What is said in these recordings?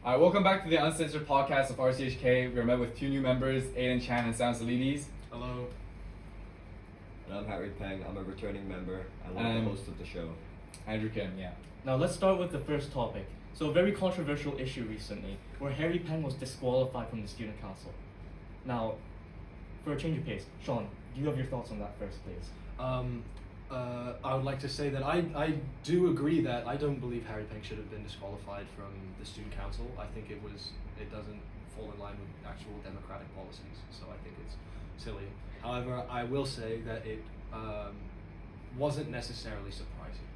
Welcome back to the Uncensored Podcast of RCHK. We're met with two new members, Aiden Chan and Sam Salides. Hello. And I'm Harry Peng. I'm a returning member and one of the hosts of the show. Andrew Kim, yeah. Now let's start with the first topic. So a very controversial issue recently, where Harry Peng was disqualified from the student council. Now, for a change of pace, Sean, do you have your thoughts on that first, please? I would like to say that I do agree that I don't believe Harry Peng should have been disqualified from the student council. I think it doesn't fall in line with actual democratic policies, so I think it's silly. However, I will say that it wasn't necessarily surprising.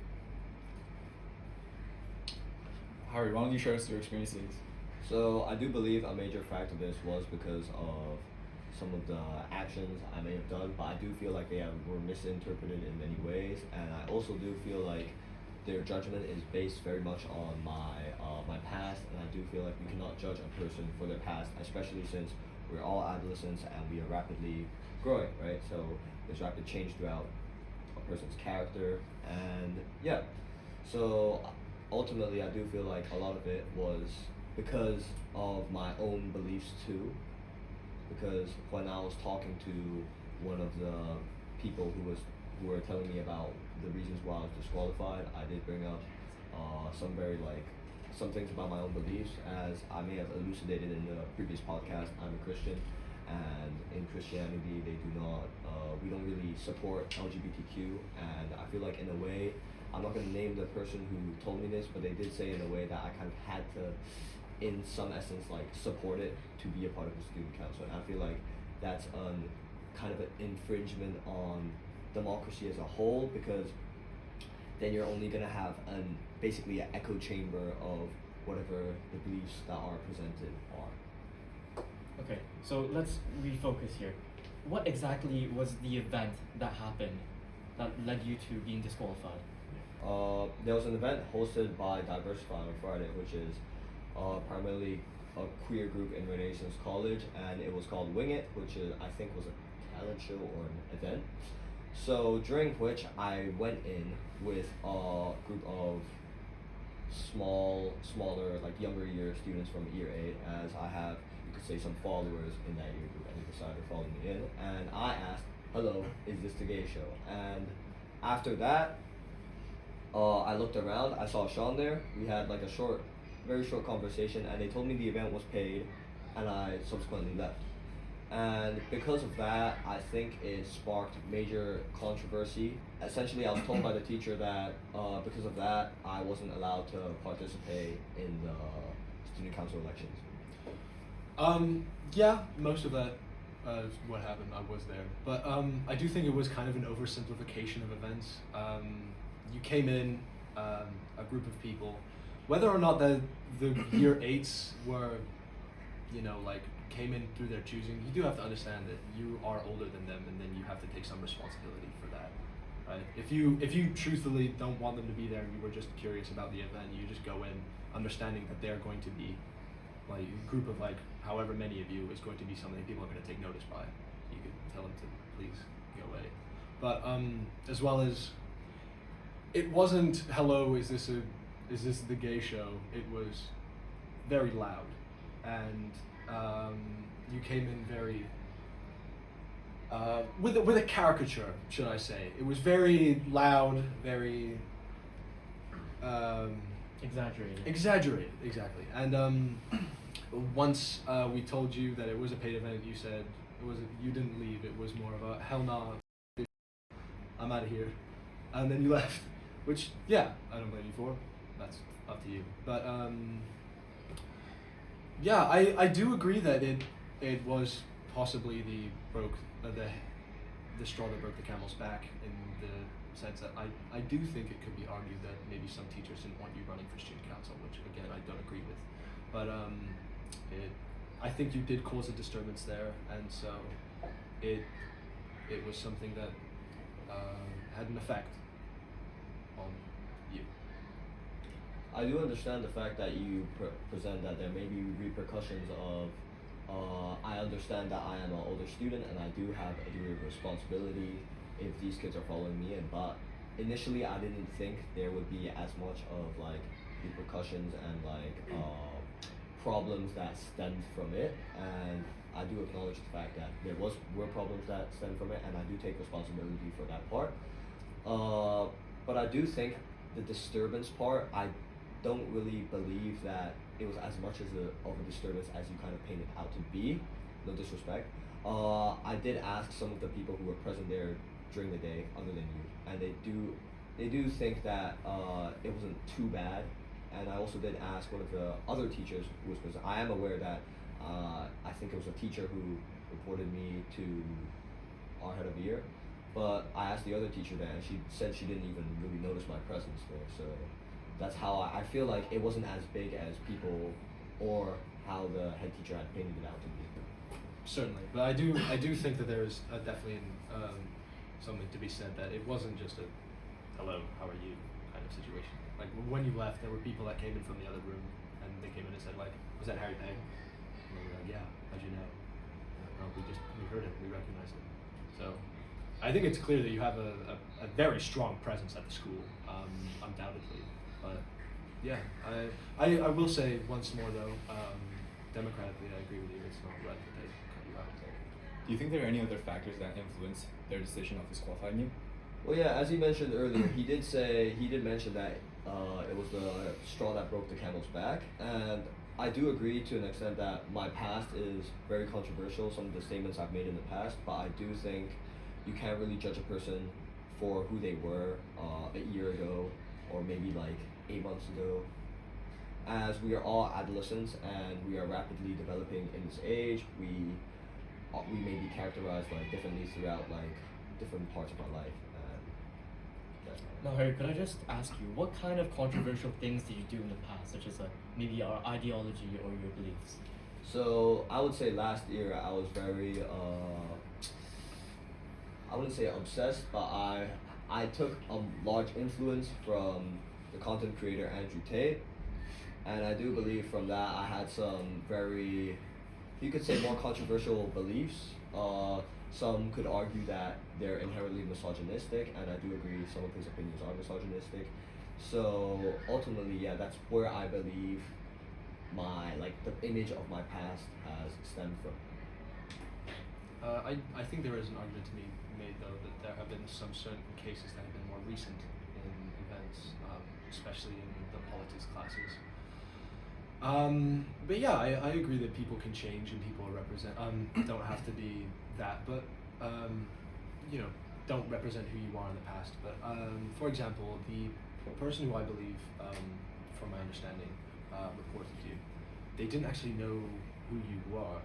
Harry, why don't you share us your experiences? So I do believe a major factor of this was because of some of the actions I may have done, but I do feel like they were misinterpreted in many ways, and I also do feel like their judgment is based very much on my past, and I do feel like we cannot judge a person for their past, especially since we're all adolescents and we are rapidly growing, right? So there's rapid change throughout a person's character, and yeah. So ultimately, I do feel like a lot of it was because of my own beliefs too. Because when I was talking to one of the people who were telling me about the reasons why I was disqualified, I did bring up some things about my own beliefs, as I may have elucidated in the previous podcast. I'm a Christian, and in Christianity we don't really support LGBTQ, and I feel like in a way, I'm not going to name the person who told me this, but they did say in a way that I kind of had to, in some essence, like support it to be a part of the student council, and I feel like that's kind of an infringement on democracy as a whole, because then you're only gonna have basically an echo chamber of whatever the beliefs that are presented are. Okay, so let's refocus here. What exactly was the event that happened that led you to being disqualified? There was an event hosted by Diversify on Friday, which is primarily a queer group in Renaissance College, and it was called Wing It, which I think was a talent show or an event. So during which I went in with a group of smaller, like younger year students from year 8, as I have, you could say, some followers in that year group, and they decided to follow me in, and I asked, hello, is this the gay show? And after that, I looked around, I saw Sean there, we had like a very short conversation, and they told me the event was paid, and I subsequently left. And because of that, I think it sparked major controversy. Essentially, I was told by the teacher that because of that, I wasn't allowed to participate in the student council elections. Yeah, most of that is what happened. I was there, but I do think it was kind of an oversimplification of events. You came in, a group of people, whether or not the year 8s were, came in through their choosing, you do have to understand that you are older than them, and then you have to take some responsibility for that, right? If you truthfully don't want them to be there, and you were just curious about the event, you just go in understanding that they're going to be, like, a group of, like, however many of you is going to be something people are going to take notice by. You could tell them to please go away. But as well as, it wasn't, hello, is this the gay show? It was very loud, and you came in very with a caricature, should I say? It was very loud, very exaggerated, exactly. And once we told you that it was a paid event, you said you didn't leave. It was more of a hell nah, I'm out of here, and then you left. Which, yeah, I don't blame you for. That's up to you. But yeah, I do agree that it was possibly the straw that broke the camel's back, in the sense that I do think it could be argued that maybe some teachers didn't want you running for student council, which again I don't agree with. But I think you did cause a disturbance there, and so it was something that had an effect on you. I do understand the fact that you present that there may be repercussions of, I understand that I am an older student and I do have a degree of responsibility if these kids are following me in, but initially I didn't think there would be as much of like repercussions and like problems that stemmed from it, and I do acknowledge the fact that were problems that stemmed from it, and I do take responsibility for that part. But I do think the disturbance part, I don't really believe that it was as much of a disturbance as you kind of painted out to be. No disrespect. I did ask some of the people who were present there during the day, other than you, and they do think that it wasn't too bad. And I also did ask one of the other teachers who was present. I am aware that I think it was a teacher who reported me to our head of year, but I asked the other teacher that, and she said she didn't even really notice my presence there. So that's how I feel like it wasn't as big as people or how the head teacher had painted it out to be. Certainly, but I do think that there's definitely something to be said that it wasn't just a hello, how are you kind of situation. Like when you left, there were people that came in from the other room, and they came in and said like, "Was that Harry Peng?" And we were like, "Yeah, how'd you know?" "No, we heard it, we recognized it." So I think it's clear that you have a very strong presence at the school, undoubtedly. But yeah, I will say once more though, democratically, I agree with you. It's not right that they cut you out. Do you think there are any other factors that influence their decision of disqualifying you? Well, yeah, as he mentioned earlier, he did mention that it was the straw that broke the camel's back, and I do agree to an extent that my past is very controversial, some of the statements I've made in the past, but I do think you can't really judge a person for who they were a year ago, or maybe like 8 months ago, as we are all adolescents and we are rapidly developing in this age. We may be characterized like differently throughout like different parts of our life. Now, Harry, could I just ask you, what kind of controversial things did you do in the past, such as maybe our ideology or your beliefs? So I would say last year I was very, I wouldn't say obsessed, but I took a large influence from the content creator Andrew Tate, and I do believe from that I had some very, you could say more controversial beliefs. Some could argue that they're inherently misogynistic, and I do agree some of his opinions are misogynistic. So ultimately, yeah, that's where I believe the image of my past has stemmed from. I think there is an argument to be made though that there have been some certain cases that have been more recent in events, especially in the politics classes. But yeah, I agree that people can change and people don't have to be that, but don't represent who you are in the past. But for example, the person who I believe, from my understanding, reported to you, they didn't actually know who you are.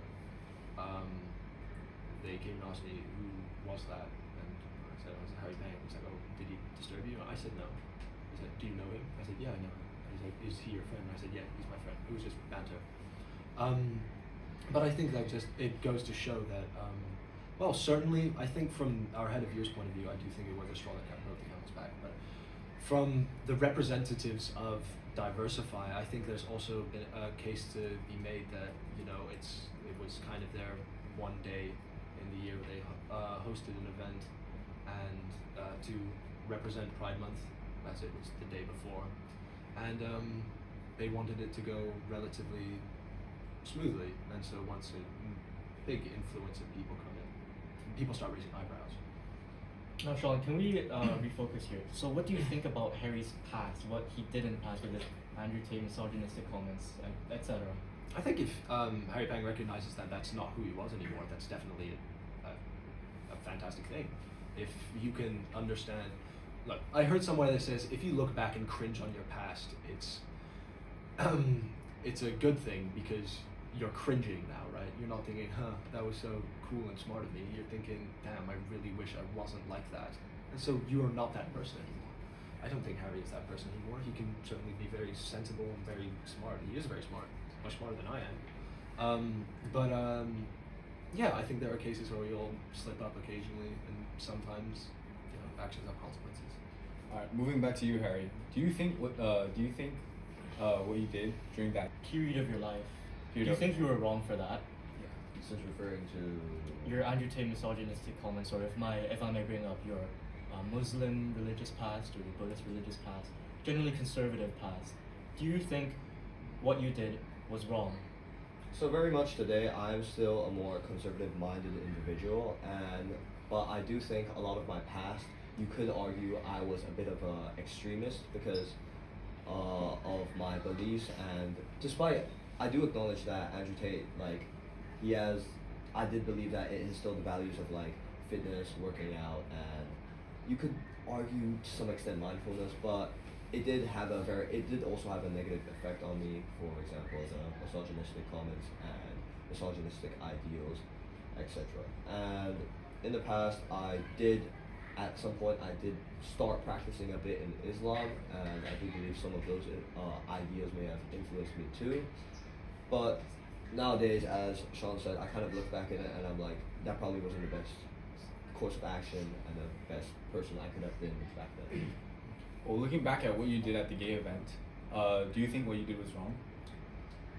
They came and asked me who was that, and I said, "Oh, it was Harry Peng." He's like, "Oh, did he disturb you?" I said, "No." He said, "Do you know him?" I said, "Yeah, I know him." He's like, "Is he your friend?" I said, "Yeah, he's my friend." It was just banter. But I think that it goes to show that, well, certainly, I think from our head of year's point of view, I do think it was a straw that broke the camel's back. But from the representatives of Diversify, I think there's also been a case to be made that it was kind of their one day in the year where they hosted an event and to represent Pride Month, as it was the day before, and they wanted it to go relatively smoothly, and so once a big influence of people come in, people start raising eyebrows. Now, Sean, can we refocus here? So what do you think about Harry's past, what he did in the past with his Andrew Tate misogynistic comments, etc.? I think if Harry Peng recognizes that that's not who he was anymore, that's definitely a fantastic thing. If you can understand, look, I heard somewhere that says if you look back and cringe on your past, it's a good thing because you're cringing now, right? You're not thinking, that was so cool and smart of me. You're thinking, damn, I really wish I wasn't like that. And so you are not that person anymore. I don't think Harry is that person anymore. He can certainly be very sensible and very smart. He is very smart, much smarter than I am. Yeah, I think there are cases where we all slip up occasionally, and sometimes actions have consequences. All right, moving back to you, Harry. Do you think what you did during that Period of your life. Do you think you were wrong for that? Since referring to Your Andrew Tate misogynistic comments, or if I may bring up your Muslim religious past or your Buddhist religious past, generally conservative past, do you think what you did was wrong So very much today, I'm still a more conservative-minded individual, but I do think a lot of my past, you could argue I was a bit of a extremist because of my beliefs, and despite I do acknowledge that Andrew Tate, like, I did believe that it instilled the values of like fitness, working out, and you could argue to some extent mindfulness, but it did also have a negative effect on me. For example, the misogynistic comments and misogynistic ideals, etc. And in the past, at some point, I did start practicing a bit in Islam, and I do believe some of those ideas may have influenced me too. But nowadays, as Sean said, I kind of look back at it and I'm like, that probably wasn't the best course of action and the best person I could have been back then. Well, looking back at what you did at the gay event, do you think what you did was wrong?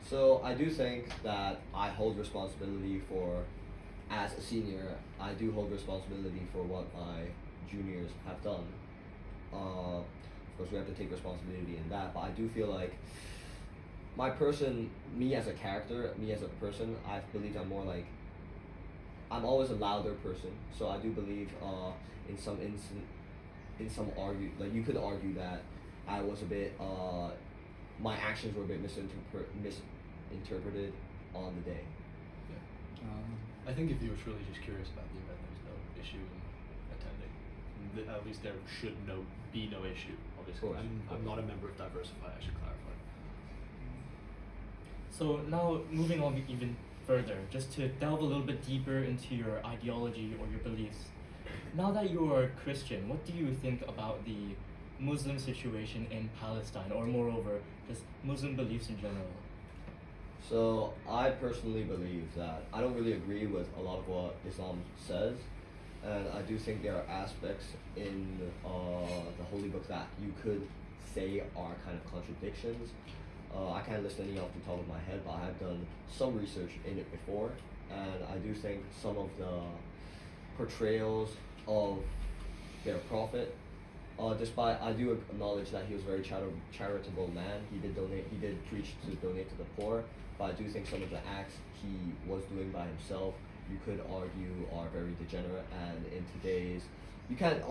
So I do think that I hold responsibility for, as a senior, I do hold responsibility for what my juniors have done. Of course, we have to take responsibility in that, but I do feel like me as a character, me as a person, I believe I'm more like, I'm always a louder person, so I do believe in some you could argue that I was a bit, my actions were a bit misinterpreted on the day. I think if you were truly just curious about the event, there's no issue in attending. At least there should be no issue, obviously. Of course. I'm not a member of Diversify, I should clarify. So now moving on even further, just to delve a little bit deeper into your ideology or your beliefs. Now that you are a Christian, what do you think about the Muslim situation in Palestine, or moreover, just Muslim beliefs in general? So I personally believe that I don't really agree with a lot of what Islam says, and I do think there are aspects in the Holy Book that you could say are kind of contradictions. I can't list any off the top of my head, but I have done some research in it before, and I do think some of the portrayals of their prophet, despite I do acknowledge that he was a very charitable man, he did preach to donate to the poor, but I do think some of the acts he was doing by himself, you could argue are very degenerate, and in today's, you can't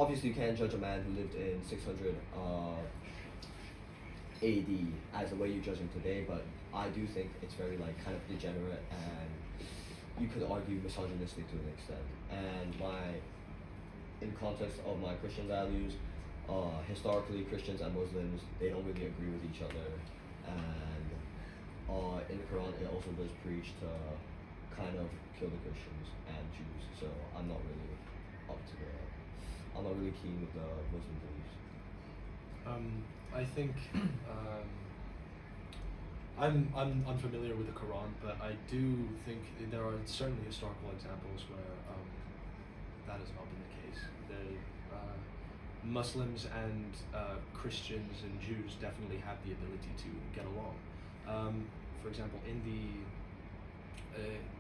judge a man who lived in 600 AD as the way you judge him today, but I do think it's very like kind of degenerate, and you could argue misogynistic to an extent. And in context of my Christian values, historically Christians and Muslims, they don't really agree with each other, and in the Quran it also does preach to kind of kill the Christians and Jews. So I'm not really keen with the Muslim beliefs. I think I'm unfamiliar with the Quran, but I do think there are certainly historical examples where that has not been the case. Muslims and Christians and Jews definitely have the ability to get along. For example, in the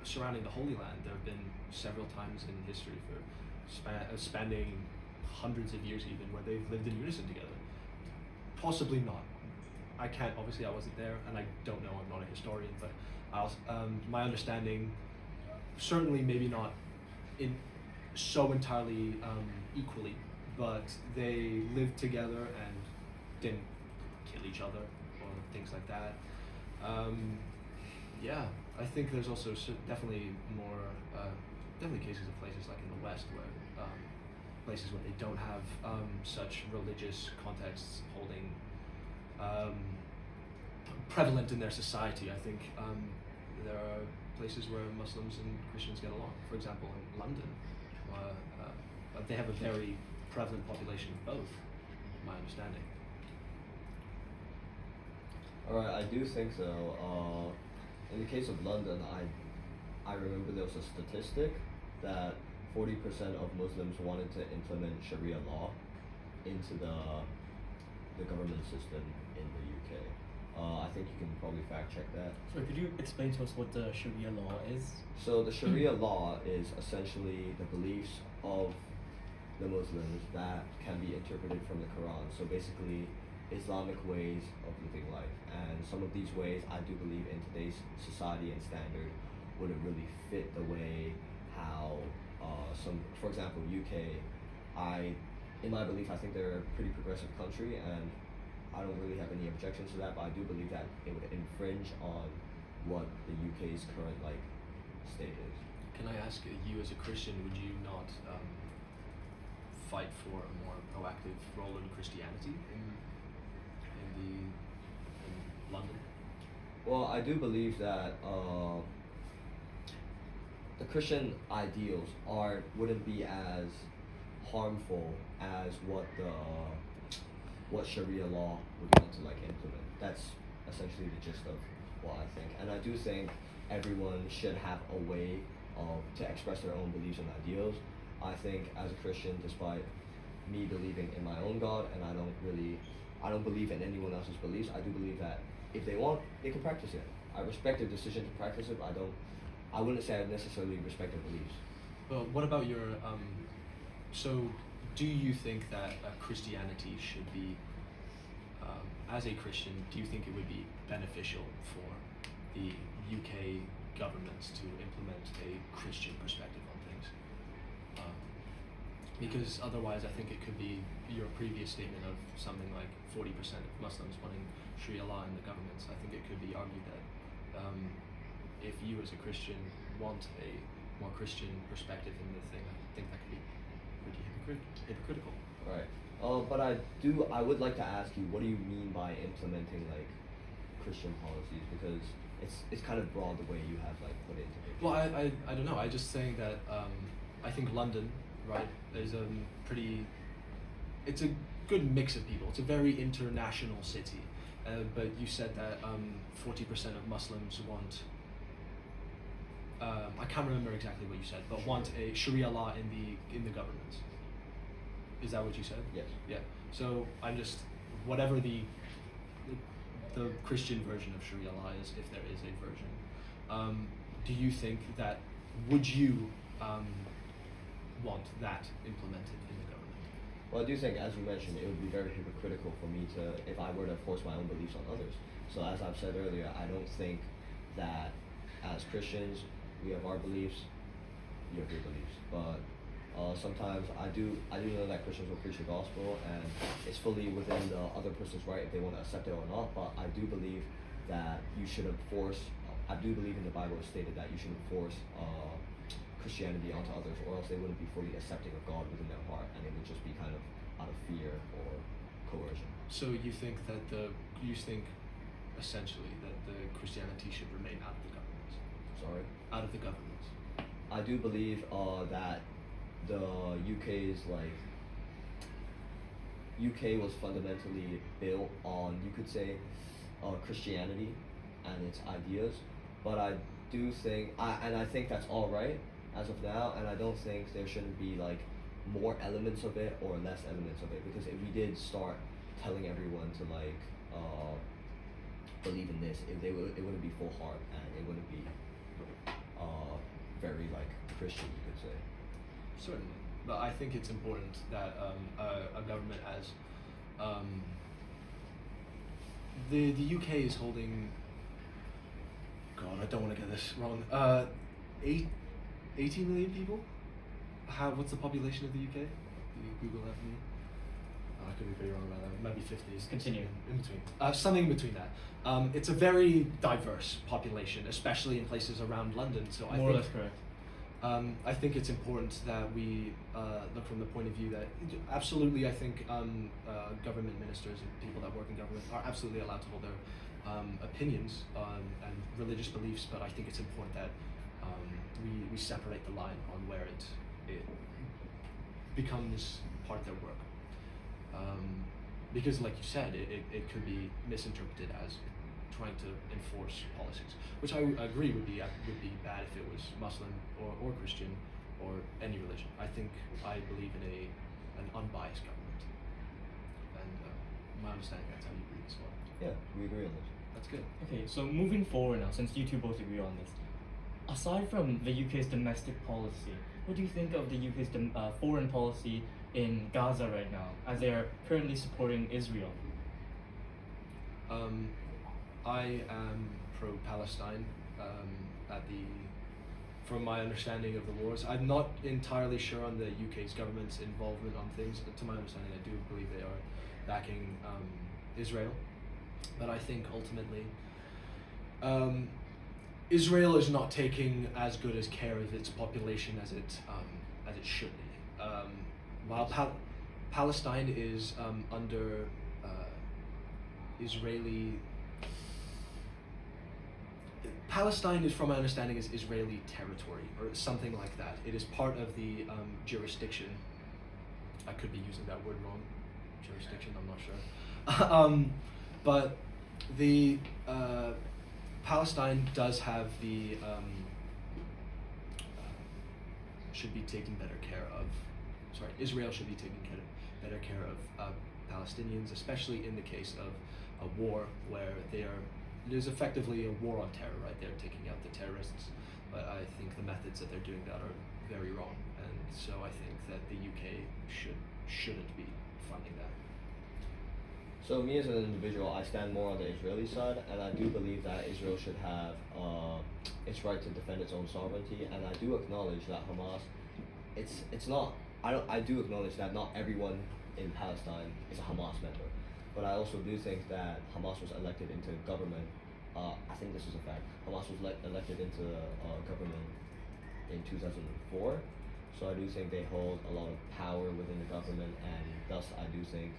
surrounding the Holy Land, there have been several times in history spanning hundreds of years even, where they've lived in unison together. Possibly not. I wasn't there, and I don't know, I'm not a historian, but my understanding, certainly maybe not in so entirely equally, but they lived together and didn't kill each other or things like that. Yeah, I think there's also definitely cases of places like in the West where places where they don't have such religious contexts holding prevalent in their society. I think there are places where Muslims and Christians get along. For example, in London, they have a very prevalent population of both, my understanding. Alright, I do think so. In the case of London, I remember there was a statistic that 40% of Muslims wanted to implement Sharia law into the government system in the UK. I think you can probably fact check that. Sorry, could you explain to us what the Sharia law is? So the Sharia law is essentially the beliefs of the Muslims that can be interpreted from the Quran. So basically, Islamic ways of living life, and some of these ways I do believe in today's society and standard wouldn't really fit the way how for example, UK, in my belief, I think they're a pretty progressive country, and I don't really have any objections to that, but I do believe that it would infringe on what the UK's current state is. Can I ask you, as a Christian, would you not fight for a more proactive role in Christianity in London? Well, I do believe that the Christian ideals wouldn't be as harmful as what Sharia law would want to implement. That's essentially the gist of what I think, and I do think everyone should have a way to express their own beliefs and ideals. I think as a Christian, despite me believing in my own God, and I don't believe in anyone else's beliefs, I do believe that if they want, they can practice it. I respect their decision to practice it, but I wouldn't say I necessarily respect their beliefs. Well, what about your, so do you think that Christianity should be, as a Christian, do you think it would be beneficial for the UK governments to implement a Christian perspective on things? Because otherwise I think it could be your previous statement of something like 40% of Muslims wanting Sharia law in the governments. I think it could be argued that if you as a Christian want a more Christian perspective in the thing, I think that could be pretty hypocritical. Right. But I would like to ask you, what do you mean by implementing Christian policies? Because it's kind of broad the way you have put it into it. Well, I don't know. I just saying that I think London, right, is it's a good mix of people. It's a very international city. But you said that 40% of Muslims want, I can't remember exactly what you said, but want a Sharia law in the government. Is that what you said? Yes. Yeah. So I'm just, whatever the Christian version of Sharia law is, if there is a version, do you think that, would you want that implemented in the government? Well, I do think, as you mentioned, it would be very hypocritical for me if I were to force my own beliefs on others. So as I've said earlier, I don't think that as Christians, we have our beliefs, you have your beliefs. But sometimes I do know that Christians will preach the gospel, and it's fully within the other person's right if they want to accept it or not. But I do believe that you shouldn't force, I do believe in the Bible it's stated that you shouldn't force Christianity onto others, or else they wouldn't be fully accepting of God within their heart, and it would just be kind of out of fear or coercion. So you think essentially that the Christianity should remain out of the government? Sorry? Out of the government. I do believe that the UK's UK was fundamentally built on, you could say, Christianity and its ideas, but I do think, I think that's all right as of now, and I don't think there shouldn't be more elements of it or less elements of it, because if we did start telling everyone to believe in this, it wouldn't be full heart, and it wouldn't be very Christian, you could say. Certainly, but I think it's important that a government as the UK is holding, God, I don't want to get this wrong, 80 million people? What's the population of the UK? You Google that for me. I could be very wrong about that. Maybe 50s. Continue. In between. Something in between that. It's a very diverse population, especially in places around London. So More or less correct. I think it's important that we look from the point of view that absolutely, I think government ministers and people that work in government are absolutely allowed to hold their opinions and religious beliefs, but I think it's important that we separate the line on where it becomes part of their work. Because like you said, it could be misinterpreted as trying to enforce policies, which I agree would be bad if it was Muslim or Christian or any religion. I believe in an unbiased government, and my understanding that's how you agree as well. Yeah, we agree on this. That's good. Okay, so moving forward now, since you two both agree on this, aside from the UK's domestic policy, what do you think of the UK's foreign policy in Gaza right now, as they are currently supporting Israel? I am pro-Palestine from my understanding of the wars. I'm not entirely sure on the UK's government's involvement on things. To my understanding, I do believe they are backing Israel, but I think ultimately Israel is not taking as good as care of its population as it should be. While Palestine is under Israeli. Palestine is, from my understanding, is Israeli territory or something like that. It is part of the jurisdiction. I could be using that word wrong. Jurisdiction, I'm not sure. But the Palestine does have the should be taking better care of. Sorry, Israel should be taking better care of Palestinians, especially in the case of a war where there's effectively a war on terror, right? They're taking out the terrorists, but I think the methods that they're doing that are very wrong, and so I think that the UK shouldn't be funding that. So me as an individual, I stand more on the Israeli side, and I do believe that Israel should have its right to defend its own sovereignty, and I do acknowledge that Hamas, I do acknowledge that not everyone in Palestine is a Hamas member, but I also do think that Hamas was elected into government. I think this is a fact. Hamas was elected into government in 2004, so I do think they hold a lot of power within the government, and thus I do think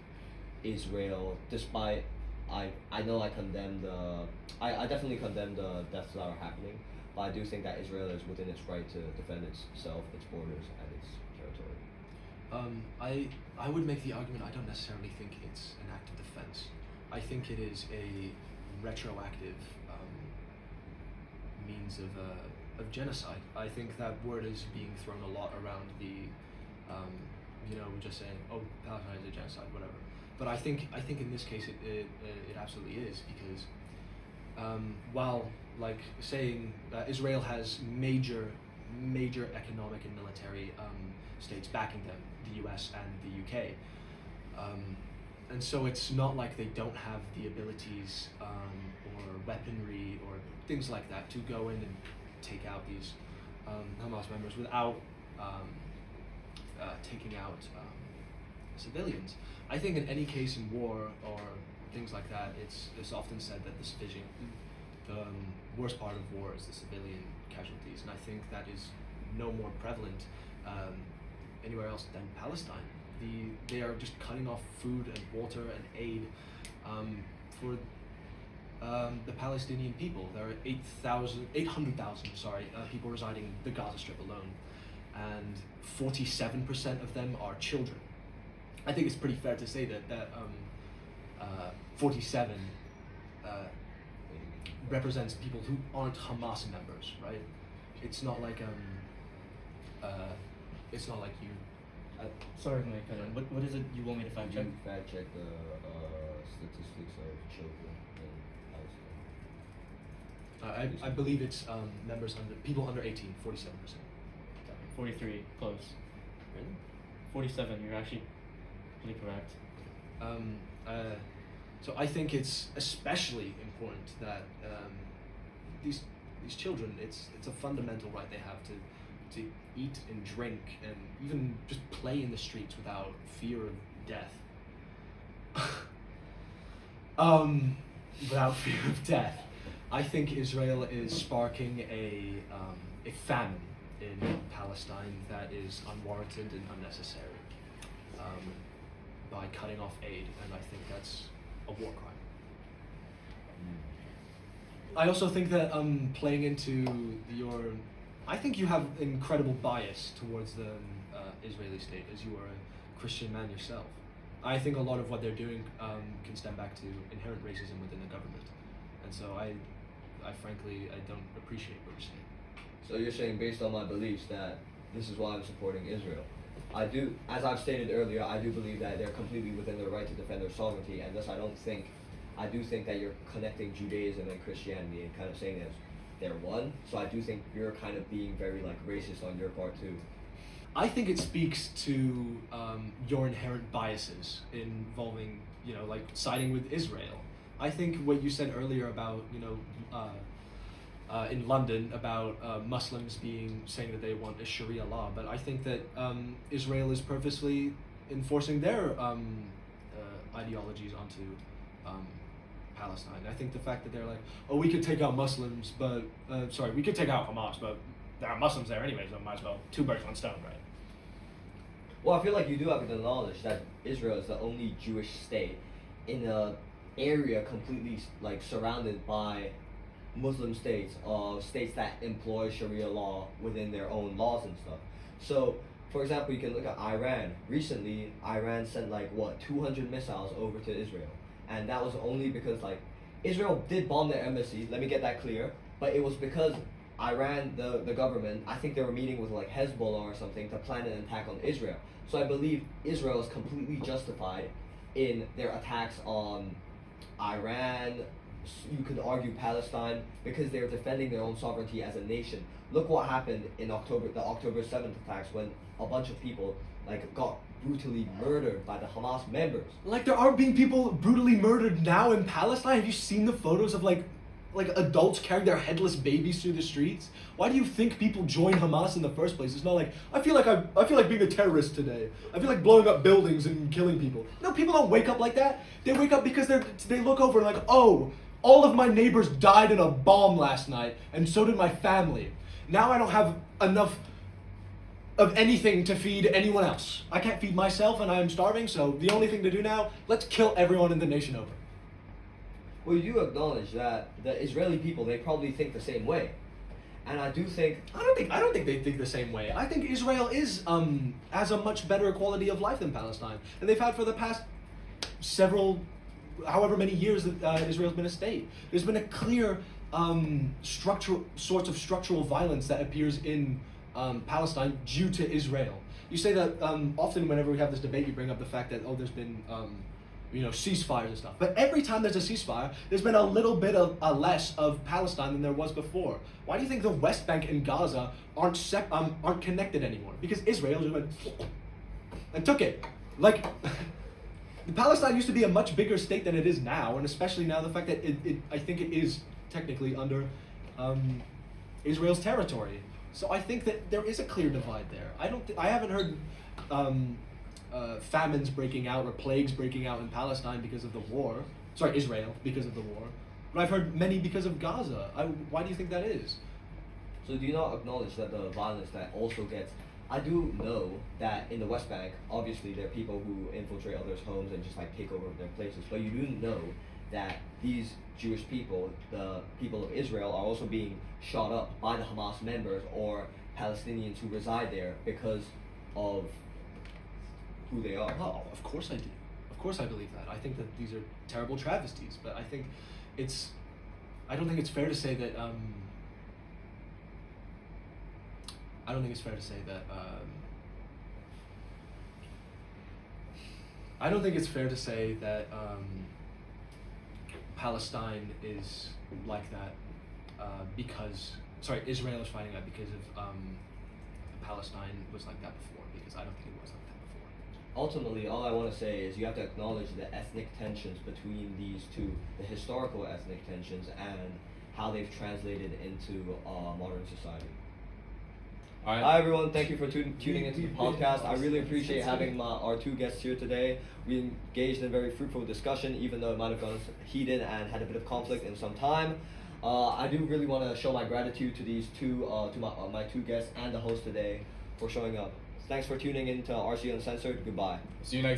Israel, despite I know I definitely condemn the deaths that are happening, but I do think that Israel is within its right to defend itself, its borders, and its territory. I would make the argument I don't necessarily think it's an act of defense. I think it is a retroactive means of genocide. I think that word is being thrown a lot around the, just saying, oh, Palestine is a genocide, whatever. But I think in this case it absolutely is, because while like saying Israel has major economic and military states backing them, the US and the UK, and so it's not like they don't have the abilities or weaponry or things like that to go in and take out these Hamas members without taking out civilians. I think in any case in war or things like that, it's often said that the worst part of war is the civilian casualties, and I think that is no more prevalent anywhere else than Palestine. They are just cutting off food and water and aid for the Palestinian people. There are 800,000 people residing in the Gaza Strip alone, and 47% of them are children. I think it's pretty fair to say that 47 represents people who aren't Hamas members, right? It's not like you. Sorry to make cut in. What is it you want me to fact check? Can you fact check the statistics of children in Palestine? I believe it's people under 18, 47%. 43, close. Really? 47, you're actually pretty correct. So I think it's especially important that these children, it's a fundamental right they have to eat and drink and even just play in the streets without fear of death. Without fear of death. I think Israel is sparking a famine in Palestine that is unwarranted and unnecessary by cutting off aid, and I think that's a war crime. I also think that playing into I think you have incredible bias towards the Israeli state, as you are a Christian man yourself. I think a lot of what they're doing can stem back to inherent racism within the government, and so I frankly don't appreciate what you're saying. So you're saying, based on my beliefs, that this is why I'm supporting Israel. I do, as I've stated earlier, I do believe that they're completely within their right to defend their sovereignty, and thus I do think that you're connecting Judaism and Christianity and kind of saying that they're one. So I do think you're kind of being very racist on your part too. I think it speaks to your inherent biases involving, siding with Israel. I think what you said earlier about, in London about Muslims saying that they want a Sharia law, but I think that Israel is purposely enforcing their ideologies onto Palestine. I think the fact that they're like, oh, we could take out Muslims, but we could take out Hamas, but there are Muslims there anyway, so might as well 2 birds 1 stone, right? Well, I feel like you do have to acknowledge that Israel is the only Jewish state in an area completely like surrounded by Muslim states, states that employ Sharia law within their own laws and stuff. So, for example, you can look at Iran. Recently, Iran sent 200 missiles over to Israel, and that was only because Israel did bomb their embassy. Let me get that clear. But it was because Iran, the government, I think they were meeting with Hezbollah or something to plan an attack on Israel. So I believe Israel is completely justified in their attacks on Iran. You could argue Palestine, because they're defending their own sovereignty as a nation. Look what happened in the October 7th attacks, when a bunch of people got brutally murdered by the Hamas members. There are being people brutally murdered now in Palestine. Have you seen the photos of adults carrying their headless babies through the streets? Why do you think people join Hamas in the first place? It's not I feel like being a terrorist today. I feel like blowing up buildings and killing people. No, people don't wake up like that. They wake up because they look over and oh, all of my neighbors died in a bomb last night, and so did my family. Now I don't have enough of anything to feed anyone else. I can't feed myself and I'm starving, so the only thing to do now, let's kill everyone in the nation over. Well, you do acknowledge that the Israeli people, they probably think the same way. And I do think... I don't think they think the same way. I think Israel has a much better quality of life than Palestine. And they've had for the past however many years that Israel's been a state. There's been a clear structural violence that appears in Palestine due to Israel. You say that often whenever we have this debate, you bring up the fact that, there's been ceasefires and stuff. But every time there's a ceasefire, there's been a little bit of less of Palestine than there was before. Why do you think the West Bank and Gaza aren't connected anymore? Because Israel just went and took it. Palestine used to be a much bigger state than it is now, and especially now the fact that I think it is technically under Israel's territory. So I think that there is a clear divide there. I haven't heard famines breaking out or plagues breaking out in Palestine because of the war. Sorry, Israel, because of the war. But I've heard many because of Gaza. Why do you think that is? So do you not acknowledge that the violence that also gets... I do know that in the West Bank, obviously there are people who infiltrate others' homes and just take over their places. But you do know that these Jewish people, the people of Israel, are also being shot up by the Hamas members or Palestinians who reside there because of who they are. Oh, of course I do. Of course I believe that. I think that these are terrible travesties, but I don't think it's fair to say that I don't think it's fair to say that Palestine is like that Israel is fighting that because of Palestine was like that before, because I don't think it was like that before. Ultimately, all I want to say is you have to acknowledge the ethnic tensions between these two, the historical ethnic tensions, and how they've translated into modern society. All right. Hi everyone, thank you for tuning into the podcast. I really appreciate having our 2 guests here today. We engaged in a very fruitful discussion, even though it might have gone heated and had a bit of conflict in some time. I do really want to show my gratitude to these my 2 guests and the host today for showing up. Thanks for tuning in to RC Uncensored. Goodbye. See you next